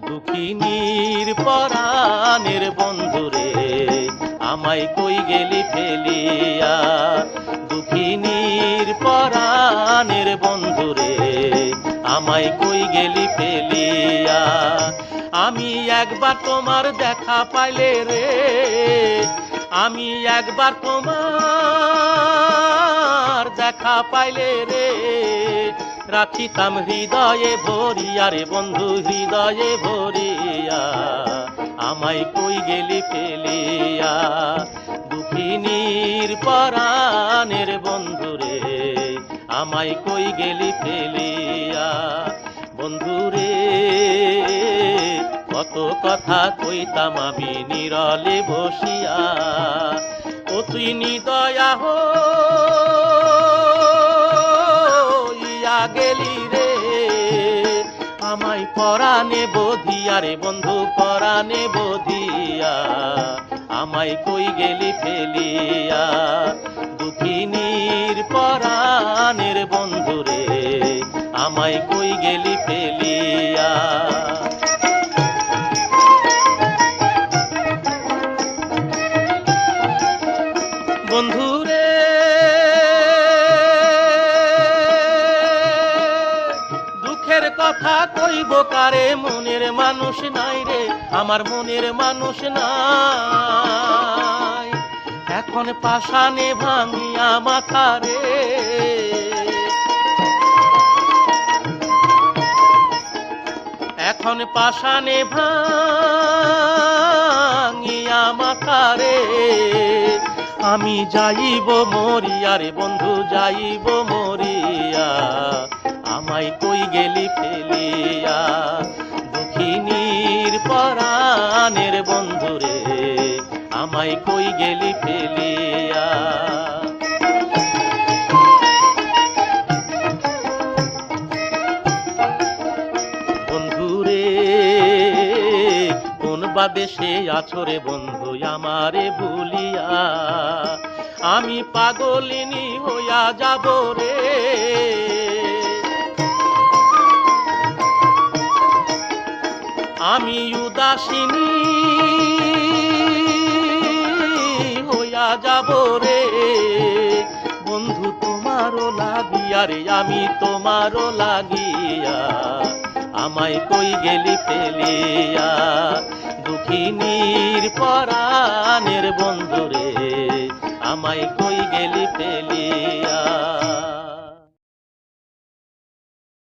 দুঃখিনীর পরাণের বন্ধুরে আমায় কই গেলি ফেলিয়া, দুঃখিনীর পরাণের বন্ধুরে আমায় কই গেলি ফেলিয়া। আমি একবার তোমার দেখা পাইলে রে, আমি একবার তোমার দেখা পাইলে রে, রাখিতাম হৃদয়ে ভরিয়া রে বন্ধু হৃদয়ে ভরিয়া, আমায় কই গেলি ফেলিয়া। দুঃখিনীর পরাণের বন্ধুরে আমায় কই গেলি ফেলিয়া। বন্ধুরে কত কথা কইতাম আমি নীরলে বসিয়া, ও তুই নিদয়া হইয়া গেলি রে, আমায় পরাণে বধিয়া রে বন্ধু পরাণে বধিয়া, আমায় কই গেলি ফেলিয়া। দুঃখিনীর পরাণের বন্ধুরে আমায় কই গেলি ফেলিয়া। বন্ধুরে দুঃখের কথা কইব কারে, মনের মানুষ নাই রে আমার মনের মানুষ নাই, এখন পাষাণে ভাঙিয়া মাথা রে, এখন পাষাণে ভাঙিয়া মাথা রে, আমি যাইব মরিয়া রে বন্ধু যাইব মরিয়া, আমায় কই গেলি ফেলিয়া। দুঃখিনীর পরাণের বন্ধুরে আমায় কই গেলি ফেলিয়া। বন্ধুরে কোন বা দেশে আছো রে বন্ধু আমারে ভুলিয়া, আমি পাগলিনী হইয়া যাব রে, আমি উদাসিনী হইয়া যাব রে, বন্ধু তোমারও লাগিয়া রে আমি তোমারও লাগিয়া, আমায় কই গেলি ফেলিয়া। দুঃখিনীর পরাণের বন্ধুরে আমায় কই গেলি ফেলিয়া।